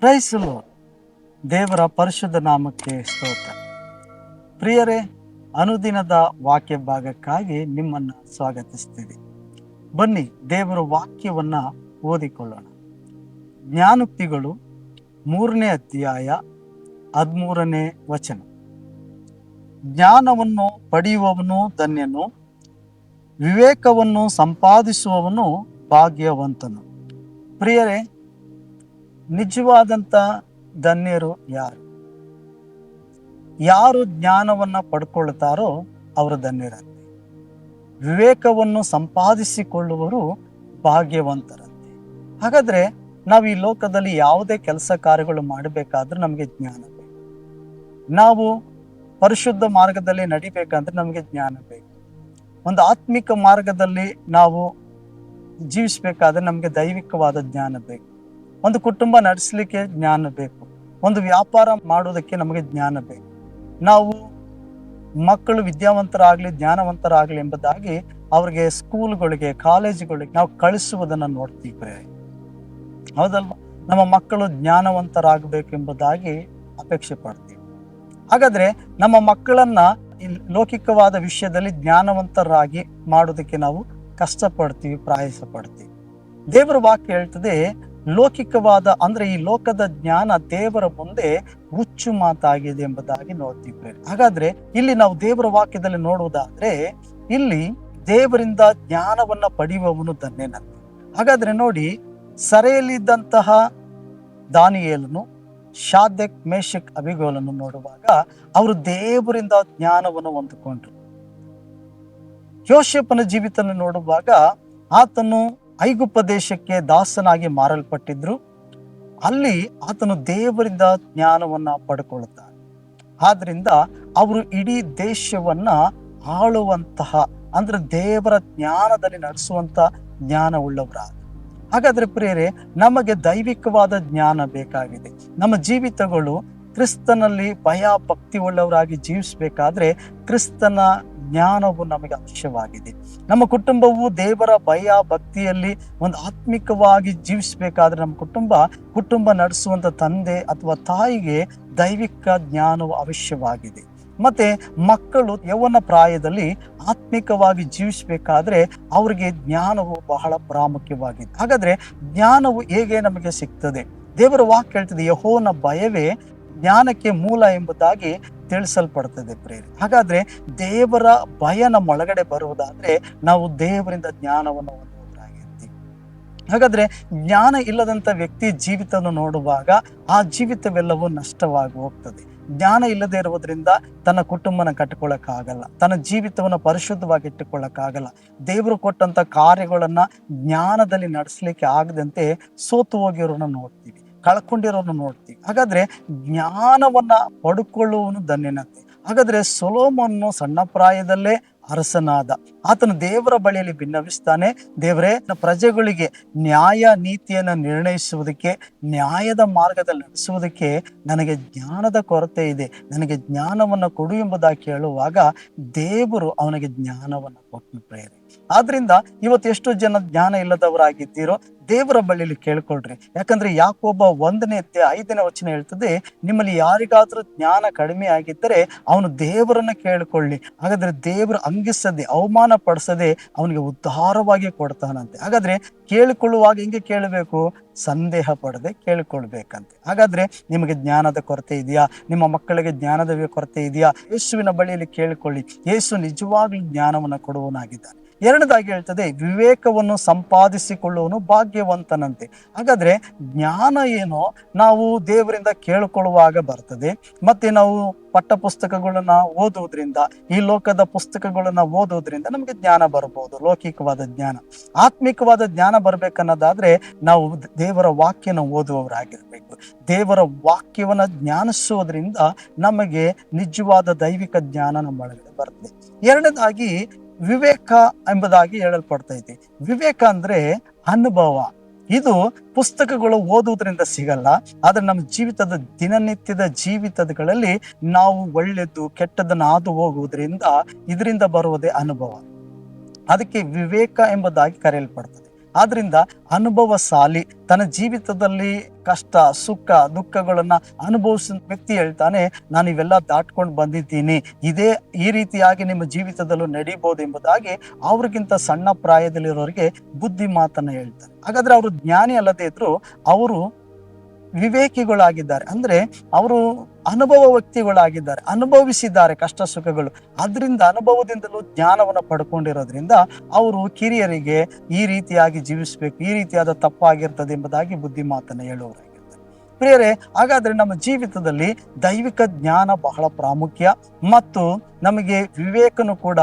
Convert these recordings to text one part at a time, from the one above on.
Price lord. ದೇವರ ಪರಿಶುದ್ಧ ನಾಮಕ್ಕೆ ಸ್ತೋತ್ರ. ಪ್ರಿಯರೇ, ಅನುದಿನದ ವಾಕ್ಯ ಭಾಗಕ್ಕಾಗಿ ನಿಮ್ಮನ್ನ ಸ್ವಾಗತಿಸ್ತೀವಿ. ಬನ್ನಿ ದೇವರ ವಾಕ್ಯವನ್ನ ಓದಿಕೊಳ್ಳೋಣ. ಜ್ಞಾನೋಕ್ತಿಗಳು 3ನೇ ಅಧ್ಯಾಯ 13ನೇ ವಚನ. ಜ್ಞಾನವನ್ನು ಪಡೆಯುವವನು ಧನ್ಯನು, ವಿವೇಕವನ್ನು ಸಂಪಾದಿಸುವವನು ಭಾಗ್ಯವಂತನು. ಪ್ರಿಯರೇ, ನಿಜವಾದಂಥ ಧನ್ಯರು ಯಾರು? ಯಾರು ಜ್ಞಾನವನ್ನ ಪಡ್ಕೊಳ್ತಾರೋ ಅವರು ಧನ್ಯರಂತೆ. ವಿವೇಕವನ್ನು ಸಂಪಾದಿಸಿಕೊಳ್ಳುವರು ಭಾಗ್ಯವಂತರಂತೆ. ಹಾಗಾದ್ರೆ ನಾವು ಈ ಲೋಕದಲ್ಲಿ ಯಾವುದೇ ಕೆಲಸ ಕಾರ್ಯಗಳು ಮಾಡಬೇಕಾದ್ರೆ ನಮಗೆ ಜ್ಞಾನ ಬೇಕು. ನಾವು ಪರಿಶುದ್ಧ ಮಾರ್ಗದಲ್ಲಿ ನಡಿಬೇಕಂದ್ರೆ ನಮಗೆ ಜ್ಞಾನ ಬೇಕು. ಒಂದು ಆತ್ಮಿಕ ಮಾರ್ಗದಲ್ಲಿ ನಾವು ಜೀವಿಸ್ಬೇಕಾದ್ರೆ ನಮಗೆ ದೈವಿಕವಾದ ಜ್ಞಾನ ಬೇಕು. ಒಂದು ಕುಟುಂಬ ನಡೆಸಲಿಕ್ಕೆ ಜ್ಞಾನ ಬೇಕು. ಒಂದು ವ್ಯಾಪಾರ ಮಾಡೋದಕ್ಕೆ ನಮಗೆ ಜ್ಞಾನ ಬೇಕು. ನಾವು ಮಕ್ಕಳು ವಿದ್ಯಾವಂತರಾಗ್ಲಿ ಜ್ಞಾನವಂತರಾಗ್ಲಿ ಎಂಬುದಾಗಿ ಅವ್ರಿಗೆ ಸ್ಕೂಲ್ಗಳಿಗೆ ಕಾಲೇಜುಗಳಿಗೆ ನಾವು ಕಳಿಸುವುದನ್ನು ನೋಡ್ತೀವಿ. ಹೌದಲ್ವಾ? ನಮ್ಮ ಮಕ್ಕಳು ಜ್ಞಾನವಂತರಾಗಬೇಕೆಂಬುದಾಗಿ ಅಪೇಕ್ಷೆ ಪಡ್ತೀವಿ. ಹಾಗಾದ್ರೆ ನಮ್ಮ ಮಕ್ಕಳನ್ನ ಈ ಲೌಕಿಕವಾದ ವಿಷಯದಲ್ಲಿ ಜ್ಞಾನವಂತರಾಗಿ ಮಾಡೋದಕ್ಕೆ ನಾವು ಕಷ್ಟಪಡ್ತೀವಿ, ಪ್ರಯಾಸ ಪಡ್ತೀವಿ. ದೇವರ ವಾಕ್ಯ ಹೇಳ್ತದೆ, ಲೌಕಿಕವಾದ ಅಂದ್ರೆ ಈ ಲೋಕದ ಜ್ಞಾನ ದೇವರ ಮುಂದೆ ಹುಚ್ಚು ಮಾತಾಗಿದೆ ಎಂಬುದಾಗಿ ನೋಡ್ತೀವಿ. ಹಾಗಾದ್ರೆ ಇಲ್ಲಿ ನಾವು ದೇವರ ವಾಕ್ಯದಲ್ಲಿ ನೋಡುವುದಾದ್ರೆ ಇಲ್ಲಿ ದೇವರಿಂದ ಜ್ಞಾನವನ್ನ ಪಡೆಯುವವನು ಧನ್ಯನಂತೆ. ಹಾಗಾದ್ರೆ ನೋಡಿ, ಸೆರೆಯಲ್ಲಿದ್ದಂತಹ ದಾನಿಯೇಲನು, ಶಾದ್ರಕ್, ಮೇಷಕ್, ಅಬೇದ್ನೆಗೋಗಳನ್ನು ನೋಡುವಾಗ ಅವರು ದೇವರಿಂದ ಜ್ಞಾನವನ್ನು ಹೊಂದಿಕೊಂಡ್ರು. ಯೋಸೇಫನ ಜೀವಿತನ ನೋಡುವಾಗ ಆತನು ಐಗುಪ್ತ ದೇಶಕ್ಕೆ ದಾಸನಾಗಿ ಮಾರಲ್ಪಟ್ಟಿದ್ರು. ಅಲ್ಲಿ ಆತನು ದೇವರಿಂದ ಜ್ಞಾನವನ್ನ ಪಡ್ಕೊಳ್ತಾನೆ. ಆದ್ರಿಂದ ಅವರು ಇಡೀ ದೇಶವನ್ನ ಆಳುವಂತಹ ಅಂದ್ರೆ ದೇವರ ಜ್ಞಾನದಲ್ಲಿ ನಡೆಸುವಂತ ಜ್ಞಾನ ಉಳ್ಳವರಾದ. ಹಾಗಾದ್ರೆ ಪ್ರಿಯರೇ, ನಮಗೆ ದೈವಿಕವಾದ ಜ್ಞಾನ ಬೇಕಾಗಿದೆ. ನಮ್ಮ ಜೀವಿತಗಳು ಕ್ರಿಸ್ತನಲ್ಲಿ ಭಯ ಭಕ್ತಿ ಉಳ್ಳವರಾಗಿ ಜೀವಿಸಬೇಕಾದ್ರೆ ಕ್ರಿಸ್ತನ ಜ್ಞಾನವು ನಮಗೆ ಅವಶ್ಯವಾಗಿದೆ. ನಮ್ಮ ಕುಟುಂಬವು ದೇವರ ಭಯ ಭಕ್ತಿಯಲ್ಲಿ ಒಂದು ಆತ್ಮಿಕವಾಗಿ ಜೀವಿಸಬೇಕಾದ್ರೆ ನಮ್ಮ ಕುಟುಂಬ ನಡೆಸುವಂತ ತಂದೆ ಅಥವಾ ತಾಯಿಗೆ ದೈವಿಕ ಜ್ಞಾನವು ಅವಶ್ಯವಾಗಿದೆ. ಮತ್ತೆ ಮಕ್ಕಳು ಯೌವನ ಪ್ರಾಯದಲ್ಲಿ ಆತ್ಮಿಕವಾಗಿ ಜೀವಿಸಬೇಕಾದ್ರೆ ಅವ್ರಿಗೆ ಜ್ಞಾನವು ಬಹಳ ಪ್ರಾಮುಖ್ಯವಾಗಿದೆ. ಹಾಗಾದ್ರೆ ಜ್ಞಾನವು ಹೇಗೆ ನಮಗೆ ಸಿಗ್ತದೆ? ದೇವರ ವಾಕ್ಯ ಹೇಳ್ತದೆ, ಯೆಹೋವನ ಭಯವೇ ಜ್ಞಾನಕ್ಕೆ ಮೂಲ ಎಂಬುದಾಗಿ ತಿಳಿಸಲ್ಪಡ್ತದೆ ಪ್ರೇರೆ. ಹಾಗಾದ್ರೆ ದೇವರ ಭಯ ನಮ್ಮ ಒಳಗಡೆ ಬರುವುದಾದ್ರೆ ನಾವು ದೇವರಿಂದ ಜ್ಞಾನವನ್ನು ಹೊಂದುವವರಾಗಿರ್ತೀವಿ. ಹಾಗಾದ್ರೆ ಜ್ಞಾನ ಇಲ್ಲದಂತ ವ್ಯಕ್ತಿ ಜೀವಿತವನ್ನು ನೋಡುವಾಗ ಆ ಜೀವಿತವೆಲ್ಲವೂ ನಷ್ಟವಾಗಿ ಹೋಗ್ತದೆ. ಜ್ಞಾನ ಇಲ್ಲದೆ ಇರುವುದರಿಂದ ತನ್ನ ಕುಟುಂಬನ ಕಟ್ಟಿಕೊಳ್ಳಕ್ಕಾಗಲ್ಲ, ತನ್ನ ಜೀವಿತವನ್ನು ಪರಿಶುದ್ಧವಾಗಿ ಇಟ್ಟುಕೊಳ್ಳಕ್ಕಾಗಲ್ಲ. ದೇವರು ಕೊಟ್ಟಂತ ಕಾರ್ಯಗಳನ್ನ ಜ್ಞಾನದಲ್ಲಿ ನಡೆಸಲಿಕ್ಕೆ ಆಗದಂತೆ ಸೋತು ಹೋಗಿರೋರನ್ನ ನೋಡ್ತೀವಿ, ಕಳ್ಕೊಂಡಿರೋರನ್ನ ನೋಡ್ತೀವಿ. ಹಾಗಾದ್ರೆ ಜ್ಞಾನವನ್ನ ಪಡ್ಕೊಳ್ಳುವನು ಧನ್ಯನಂತೆ. ಹಾಗಾದ್ರೆ ಸೊಲೊಮೋನನು ಸಣ್ಣ ಪ್ರಾಯದಲ್ಲೇ ಅರಸನಾದ. ಆತನು ದೇವರ ಬಳಿಯಲ್ಲಿ ಭಿನ್ನವಿಸ್ತಾನೆ, ದೇವರೇ, ಪ್ರಜೆಗಳಿಗೆ ನ್ಯಾಯ ನೀತಿಯನ್ನು ನಿರ್ಣಯಿಸುವುದಕ್ಕೆ, ನ್ಯಾಯದ ಮಾರ್ಗದಲ್ಲಿ ನಡೆಸುವುದಕ್ಕೆ ನನಗೆ ಜ್ಞಾನದ ಕೊರತೆ ಇದೆ, ನನಗೆ ಜ್ಞಾನವನ್ನು ಕೊಡು ಎಂಬುದಾಗಿ ಕೇಳುವಾಗ ದೇವರು ಅವನಿಗೆ ಜ್ಞಾನವನ್ನು ಕೊಟ್ಟನು ಪ್ರೇರೆ. ಆದ್ರಿಂದ ಇವತ್ತು ಎಷ್ಟು ಜನ ಜ್ಞಾನ ಇಲ್ಲದವರಾಗಿದ್ದೀರೋ ದೇವರ ಬಳಿಯಲ್ಲಿ ಕೇಳ್ಕೊಳ್ರಿ. ಯಾಕಂದ್ರೆ ಯಾಕೋಬ 1ನೇ ಅಧ್ಯಾಯ 5ನೇ ವಚನ ಹೇಳ್ತದೆ, ನಿಮ್ಮಲ್ಲಿ ಯಾರಿಗಾದ್ರೂ ಜ್ಞಾನ ಕಡಿಮೆ ಆಗಿದ್ದರೆ ಅವನು ದೇವರನ್ನ ಕೇಳಿಕೊಳ್ಳಿ, ಹಾಗಾದ್ರೆ ದೇವರು ಅಂಗಿಸದೆ ಅವಮಾನ ಪಡಿಸದೆ ಅವನಿಗೆ ಉದ್ಧಾರವಾಗಿ ಕೊಡ್ತಾನಂತೆ. ಹಾಗಾದ್ರೆ ಕೇಳಿಕೊಳ್ಳುವಾಗ ಹೆಂಗೆ ಕೇಳಬೇಕು? ಸಂದೇಹ ಪಡದೆ ಕೇಳಿಕೊಳ್ಬೇಕಂತೆ. ಹಾಗಾದ್ರೆ ನಿಮಗೆ ಜ್ಞಾನದ ಕೊರತೆ ಇದೆಯಾ? ನಿಮ್ಮ ಮಕ್ಕಳಿಗೆ ಜ್ಞಾನದ ಕೊರತೆ ಇದೆಯಾ? ಯೇಸುವಿನ ಬಳಿಯಲ್ಲಿ ಕೇಳಿಕೊಳ್ಳಿ. ಯೇಸು ನಿಜವಾಗ್ಲೂ ಜ್ಞಾನವನ್ನು ಕೊಡುವನಾಗಿದ್ದಾನೆ. ಎರಡನೇದಾಗಿ ಹೇಳ್ತದೆ, ವಿವೇಕವನ್ನು ಸಂಪಾದಿಸಿಕೊಳ್ಳುವನು ಭಾಗ್ಯವಂತನಂತೆ. ಹಾಗಾದ್ರೆ ಜ್ಞಾನ ಏನೋ ನಾವು ದೇವರಿಂದ ಕೇಳಿಕೊಳ್ಳುವಾಗ ಬರ್ತದೆ. ಮತ್ತೆ ನಾವು ಪಠ್ಯ ಪುಸ್ತಕಗಳನ್ನ ಓದುವುದರಿಂದ, ಈ ಲೋಕದ ಪುಸ್ತಕಗಳನ್ನ ಓದುವುದರಿಂದ ನಮಗೆ ಜ್ಞಾನ ಬರಬಹುದು, ಲೌಕಿಕವಾದ ಜ್ಞಾನ. ಆತ್ಮಿಕವಾದ ಜ್ಞಾನ ಬರ್ಬೇಕನ್ನೋದಾದ್ರೆ ನಾವು ದೇವರ ವಾಕ್ಯನ ಓದುವವರಾಗಿರ್ಬೇಕು. ದೇವರ ವಾಕ್ಯವನ್ನ ಜ್ಞಾನಿಸುವುದರಿಂದ ನಮಗೆ ನಿಜವಾದ ದೈವಿಕ ಜ್ಞಾನ ನಮ್ಮ ಒಳಗಡೆ ಬರ್ತದೆ. ಎರಡನೇದಾಗಿ ವಿವೇಕ ಎಂಬುದಾಗಿ ಹೇಳಲ್ಪಡ್ತೈತಿ. ವಿವೇಕ ಅಂದ್ರೆ ಅನುಭವ. ಇದು ಪುಸ್ತಕಗಳು ಓದುವುದರಿಂದ ಸಿಗಲ್ಲ, ಆದ್ರೆ ನಮ್ಮ ಜೀವಿತದ ದಿನನಿತ್ಯದ ಜೀವಿತಗಳಲ್ಲಿ ನಾವು ಒಳ್ಳೆದ್ದು ಕೆಟ್ಟದನ್ನು ಹಾದು ಹೋಗುವುದರಿಂದ ಇದರಿಂದ ಬರುವುದೇ ಅನುಭವ. ಅದಕ್ಕೆ ವಿವೇಕ ಎಂಬುದಾಗಿ ಕರೆಯಲ್ಪಡ್ತದೆ. ಆದ್ರಿಂದ ಅನುಭವಶಾಲಿ, ತನ್ನ ಜೀವಿತದಲ್ಲಿ ಕಷ್ಟ ಸುಖ ದುಃಖಗಳನ್ನ ಅನುಭವಿಸಿದ ವ್ಯಕ್ತಿ ಹೇಳ್ತಾನೆ, ನಾನು ಇವೆಲ್ಲ ದಾಟ್ಕೊಂಡು ಬಂದಿದ್ದೀನಿ, ಈ ರೀತಿಯಾಗಿ ನಿಮ್ಮ ಜೀವಿತದಲ್ಲೂ ನಡೀಬಹುದು ಎಂಬುದಾಗಿ ಅವ್ರಿಗಿಂತ ಸಣ್ಣ ಪ್ರಾಯದಲ್ಲಿರೋರಿಗೆ ಬುದ್ಧಿ ಮಾತನ್ನ ಹೇಳ್ತಾರೆ. ಹಾಗಾದ್ರೆ ಅವರು ಜ್ಞಾನಿ ಅಲ್ಲದೆ ಇದ್ರು ಅವರು ವಿವೇಕಿಗಳಾಗಿದ್ದಾರೆ, ಅಂದ್ರೆ ಅವರು ಅನುಭವ ವ್ಯಕ್ತಿಗಳಾಗಿದ್ದಾರೆ, ಅನುಭವಿಸಿದ್ದಾರೆ ಕಷ್ಟ ಸುಖಗಳು. ಅದರಿಂದ ಅನುಭವದಿಂದಲೂ ಜ್ಞಾನವನ್ನು ಪಡ್ಕೊಂಡಿರೋದ್ರಿಂದ ಅವರು ಕಿರಿಯರಿಗೆ ಈ ರೀತಿಯಾಗಿ ಜೀವಿಸ್ಬೇಕು, ಈ ರೀತಿಯಾದ ತಪ್ಪಾಗಿರ್ತದೆ ಎಂಬುದಾಗಿ ಬುದ್ಧಿ ಮಾತನ್ನ ಹೇಳುವವರಾಗಿರ್ತಾರೆ. ಪ್ರಿಯರೇ, ಹಾಗಾದ್ರೆ ನಮ್ಮ ಜೀವಿತದಲ್ಲಿ ದೈವಿಕ ಜ್ಞಾನ ಬಹಳ ಪ್ರಾಮುಖ್ಯ ಮತ್ತು ನಮಗೆ ವಿವೇಕನು ಕೂಡ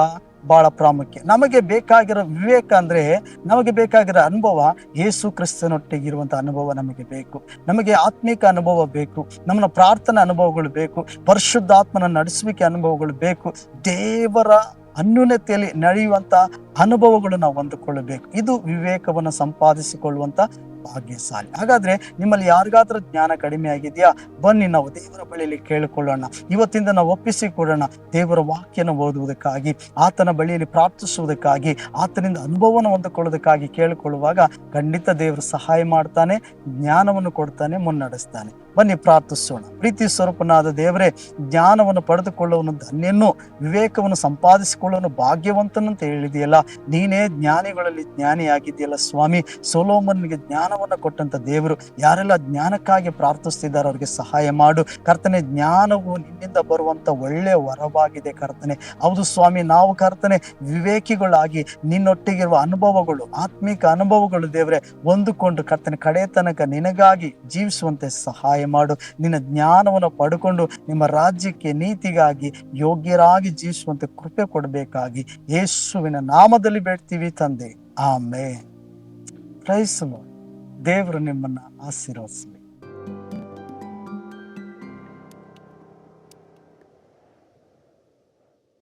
ಬಹಳ ಪ್ರಾಮುಖ್ಯ. ನಮಗೆ ಬೇಕಾಗಿರೋ ವಿವೇಕ ಅಂದ್ರೆ, ನಮಗೆ ಬೇಕಾಗಿರೋ ಅನುಭವ ಯೇಸು ಕ್ರಿಸ್ತನೊಟ್ಟಿಗಿರುವಂತ ಅನುಭವ ನಮಗೆ ಬೇಕು. ನಮಗೆ ಆತ್ಮಿಕ ಅನುಭವ ಬೇಕು, ನಮ್ಮನ್ನ ಪ್ರಾರ್ಥನಾ ಅನುಭವಗಳು ಬೇಕು, ಪರಿಶುದ್ಧಾತ್ಮನ ನಡೆಸುವಿಕೆ ಅನುಭವಗಳು ಬೇಕು, ದೇವರ ಅನ್ಯೂನ್ಯತೆಯಲ್ಲಿ ನಡೆಯುವಂತ ಅನುಭವಗಳು ನಾವು ಹೊಂದಿಕೊಳ್ಳಬೇಕು. ಇದು ವಿವೇಕವನ್ನು ಸಂಪಾದಿಸಿಕೊಳ್ಳುವಂತ ಭಾಗ್ಯಶಾಲಿ. ಹಾಗಾದ್ರೆ ನಿಮ್ಮಲ್ಲಿ ಯಾರಿಗಾದ್ರೂ ಜ್ಞಾನ ಕಡಿಮೆ ಆಗಿದೆಯಾ? ಬನ್ನಿ ನಾವು ದೇವರ ಬಳಿಯಲ್ಲಿ ಕೇಳಿಕೊಳ್ಳೋಣ. ಇವತ್ತಿಂದ ನಾವು ಒಪ್ಪಿಸಿಕೊಡೋಣ. ದೇವರ ವಾಕ್ಯನ ಓದುವುದಕ್ಕಾಗಿ, ಆತನ ಬಳಿಯಲ್ಲಿ ಪ್ರಾರ್ಥಿಸುವುದಕ್ಕಾಗಿ, ಆತನಿಂದ ಅನುಭವವನ್ನು ಹೊಂದಿಕೊಳ್ಳೋದಕ್ಕಾಗಿ ಕೇಳಿಕೊಳ್ಳುವಾಗ ಖಂಡಿತ ದೇವರು ಸಹಾಯ ಮಾಡ್ತಾನೆ, ಜ್ಞಾನವನ್ನು ಕೊಡ್ತಾನೆ, ಮುನ್ನಡೆಸ್ತಾನೆ. ಬನ್ನಿ ಪ್ರಾರ್ಥಿಸೋಣ. ಪ್ರೀತಿ ಸ್ವರೂಪನಾದ ದೇವರೇ, ಜ್ಞಾನವನ್ನು ಪಡೆದುಕೊಳ್ಳುವನು ಧನ್ಯನು, ವಿವೇಕವನ್ನು ಸಂಪಾದಿಸಿಕೊಳ್ಳುವನು ಭಾಗ್ಯವಂತನಂತ ಹೇಳಿದೆಯಲ್ಲ. ನೀನೇ ಜ್ಞಾನಿಗಳಲ್ಲಿ ಜ್ಞಾನಿಯಾಗಿದೆಯಲ್ಲ ಸ್ವಾಮಿ. ಸೊಲೊಮೋನನಿಗೆ ಜ್ಞಾನವನ್ನು ಕೊಟ್ಟಂತ ದೇವರು, ಯಾರೆಲ್ಲ ಜ್ಞಾನಕ್ಕಾಗಿ ಪ್ರಾರ್ಥಿಸ್ತಿದ್ದಾರೆ ಅವ್ರಿಗೆ ಸಹಾಯ ಮಾಡು ಕರ್ತನೆ. ಜ್ಞಾನವು ನಿನ್ನಿಂದ ಬರುವಂತ ಒಳ್ಳೆಯ ವರವಾಗಿದೆ ಕರ್ತನೆ. ಹೌದು ಸ್ವಾಮಿ, ನಾವು ಕರ್ತನೆ ವಿವೇಕಿಗಳಾಗಿ ನಿನ್ನೊಟ್ಟಿಗಿರುವ ಅನುಭವಗಳು, ಆತ್ಮಿಕ ಅನುಭವಗಳು ದೇವರೇ ಹೊಂದಿಕೊಂಡು ಕರ್ತನೆ ಕಡೆ ತನಕ ನಿನಗಾಗಿ ಜೀವಿಸುವಂತೆ ಸಹಾಯ ಮಾಡು. ನಿನ್ನ ಜ್ಞಾನವನ್ನು ಪಡ್ಕೊಂಡು ನಿಮ್ಮ ರಾಜ್ಯಕ್ಕೆ ನೀತಿಗಾಗಿ ಯೋಗ್ಯರಾಗಿ ಜೀವಿಸುವಂತೆ ಕೃಪೆ ಕೊಡಬೇಕಾಗಿ ಯೇಸುವಿನ ನಾಮದಲ್ಲಿ ಬೇಡ್ತೀವಿ ತಂದೆ, ಆಮೆನ್. Price the lord. ದೇವರು ನಿಮ್ಮನ್ನ ಆಶೀರ್ವದಿಸಲಿ.